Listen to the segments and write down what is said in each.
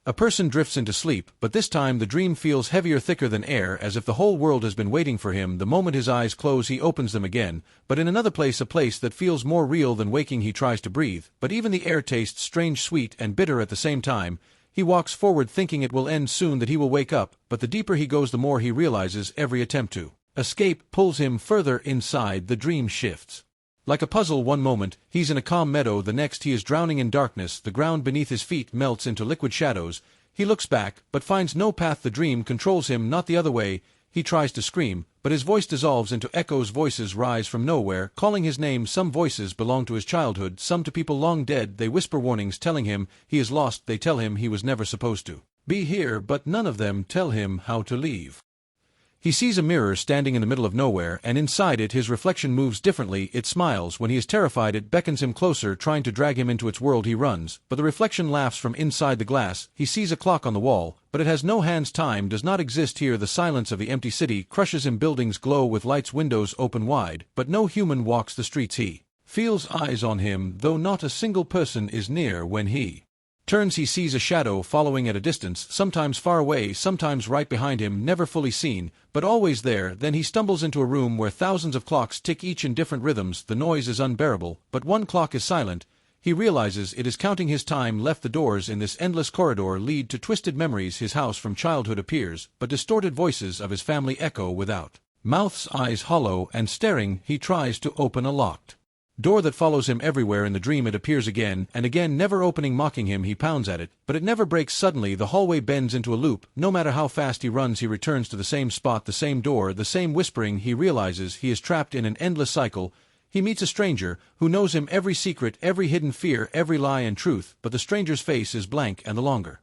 A person drifts into sleep, but this time the dream feels heavier, thicker than air, as if the whole world has been waiting for him. The moment his eyes close he opens them again, but in another place, a place that feels more real than waking. He tries to breathe, but even the air tastes strange, sweet and bitter at the same time. He walks forward thinking it will end soon, that he will wake up, but the deeper he goes the more he realizes every attempt to escape pulls him further inside. The dream shifts. Like a puzzle, one moment he's in a calm meadow, the next he is drowning in darkness. The ground beneath his feet melts into liquid shadows. He looks back, but finds no path. The dream controls him, not the other way. He tries to scream, but his voice dissolves into echoes. Voices rise from nowhere, calling his name. Some voices belong to his childhood, some to people long dead. They whisper warnings, telling him he is lost. They tell him he was never supposed to be here, but none of them tell him how to leave. He sees a mirror standing in the middle of nowhere, and inside it his reflection moves differently. It smiles. When he is terrified, it beckons him closer, trying to drag him into its world. He runs, but the reflection laughs from inside the glass. He sees a clock on the wall, but it has no hands. Time does not exist here. The silence of the empty city crushes him. Buildings glow with lights, windows open wide, but no human walks the streets. He feels eyes on him, though not a single person is near. When he turns, he sees a shadow following at a distance, sometimes far away, sometimes right behind him, never fully seen, but always there. Then he stumbles into a room where thousands of clocks tick, each in different rhythms. The noise is unbearable, but one clock is silent. He realizes it is counting his time left. The doors in this endless corridor lead to twisted memories. His house from childhood appears, but distorted voices of his family echo without. Mouth's eyes hollow and staring, he tries to open a locked door that follows him everywhere. In the dream it appears again and again, never opening, mocking him. He pounds at it, but it never breaks. Suddenly the hallway bends into a loop. No matter how fast he runs, he returns to the same spot, the same door, the same whispering. He realizes he is trapped in an endless cycle. He meets a stranger who knows him, every secret, every hidden fear, every lie and truth, but the stranger's face is blank, and the longer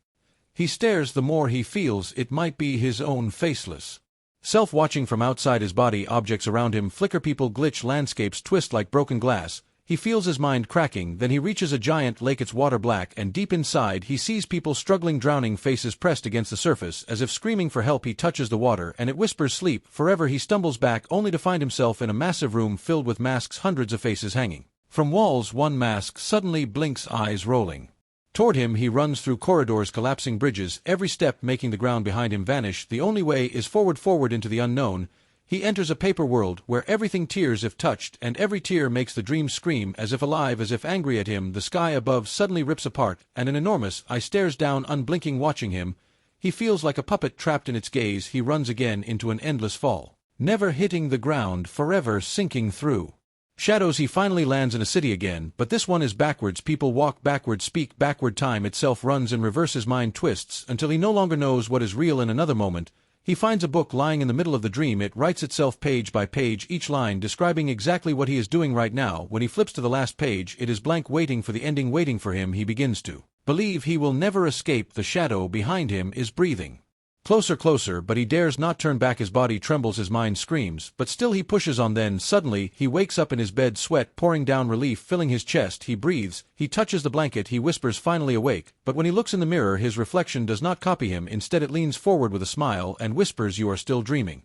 he stares, the more he feels it might be his own faceless self watching from outside his body. Objects around him flicker, people glitch, landscapes twist like broken glass. He feels his mind cracking. Then he reaches a giant lake, its water black, and deep inside he sees people struggling, drowning, faces pressed against the surface as if screaming for help. He touches the water and it whispers, sleep forever. He stumbles back only to find himself in a massive room filled with masks, hundreds of faces hanging from walls. One mask suddenly blinks, eyes rolling toward him. He runs through corridors, collapsing bridges, every step making the ground behind him vanish. The only way is forward, forward into the unknown. He enters a paper world where everything tears if touched, and every tear makes the dream scream, as if alive, as if angry at him. The sky above suddenly rips apart, and an enormous eye stares down, unblinking, watching him. He feels like a puppet trapped in its gaze. He runs again into an endless fall, never hitting the ground, forever sinking through shadows. He finally lands in a city again, but this one is backwards. People walk backward, speak backward. Time itself runs in reverse. His mind twists until he no longer knows what is real. In another moment, he finds a book lying in the middle of the dream. It writes itself page by page, each line describing exactly what he is doing right now. When he flips to the last page, it is blank, waiting for the ending, waiting for him. He begins to believe he will never escape. The shadow behind him is breathing closer, closer, but he dares not turn back. His body trembles, his mind screams, but still he pushes on. Then suddenly he wakes up in his bed, sweat pouring down, relief filling his chest. He breathes, he touches the blanket, he whispers, finally awake. But when he looks in the mirror, his reflection does not copy him. Instead it leans forward with a smile and whispers, you are still dreaming.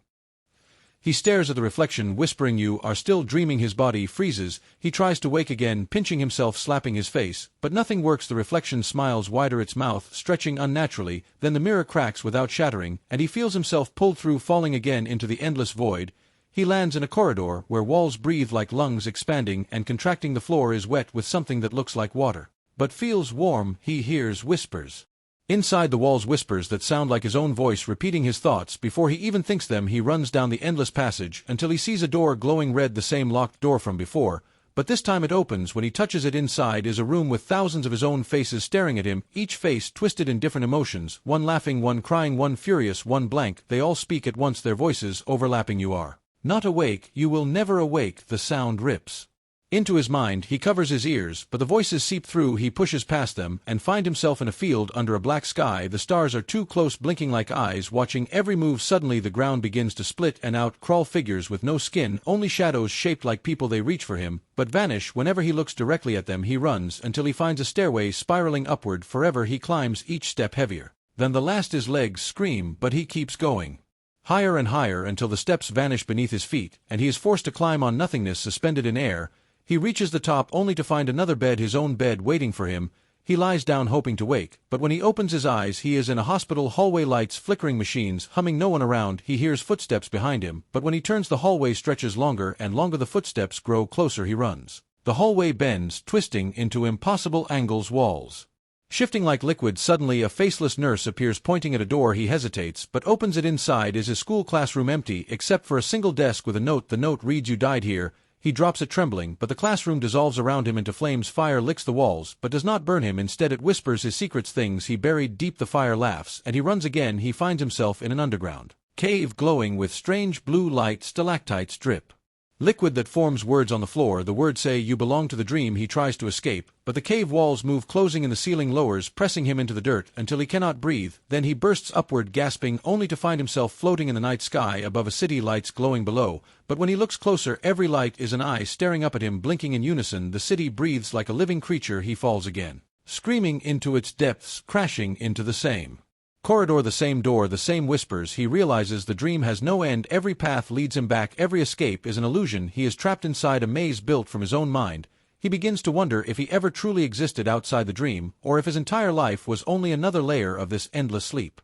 He stares at the reflection, whispering, you are still dreaming. His body freezes. He tries to wake again, pinching himself, slapping his face, but nothing works. The reflection smiles wider, its mouth stretching unnaturally. Then the mirror cracks without shattering, and he feels himself pulled through, falling again into the endless void. He lands in a corridor where walls breathe like lungs, expanding and contracting. The floor is wet with something that looks like water, but feels warm. He hears whispers inside the walls, whispers that sound like his own voice repeating his thoughts. Before he even thinks them, he runs down the endless passage until he sees a door glowing red, the same locked door from before, but this time it opens. When he touches it, inside is a room with thousands of his own faces staring at him, each face twisted in different emotions, one laughing, one crying, one furious, one blank. They all speak at once, their voices overlapping. You are not awake, you will never awake. The sound rips into his mind. He covers his ears, but the voices seep through. He pushes past them and finds himself in a field under a black sky. The stars are too close, blinking like eyes, watching every move. Suddenly the ground begins to split, and out crawl figures with no skin, only shadows shaped like people. They reach for him, but vanish whenever he looks directly at them. He runs until he finds a stairway spiraling upward forever. He climbs, each step heavier than the last. His legs scream, but he keeps going higher and higher until the steps vanish beneath his feet, and he is forced to climb on nothingness, suspended in air. He reaches the top only to find another bed, his own bed, waiting for him. He lies down hoping to wake, but when he opens his eyes he is in a hospital hallway, lights flickering, machines humming, no one around. He hears footsteps behind him, but when he turns the hallway stretches longer and longer, the footsteps grow closer, he runs. The hallway bends, twisting into impossible angles, walls shifting like liquid. Suddenly a faceless nurse appears pointing at a door. He hesitates, but opens it. Inside is his school classroom, empty except for a single desk with a note. The note reads, "You died here." He drops it trembling, but the classroom dissolves around him into flames. Fire licks the walls, but does not burn him. Instead it whispers his secrets, things he buried deep. The fire laughs, and he runs again. He finds himself in an underground cave glowing with strange blue light. Stalactites drip liquid that forms words on the floor. The words say, "You belong to the dream." He tries to escape, but the cave walls move, closing, and the ceiling lowers, pressing him into the dirt until he cannot breathe. Then he bursts upward, gasping, only to find himself floating in the night sky above a city, lights glowing below. But when he looks closer, every light is an eye staring up at him, blinking in unison. The city breathes like a living creature. He falls again, screaming into its depths, crashing into the same corridor, the same door, the same whispers. He realizes the dream has no end. Every path leads him back. Every escape is an illusion. He is trapped inside a maze built from his own mind. He begins to wonder if he ever truly existed outside the dream, or if his entire life was only another layer of this endless sleep.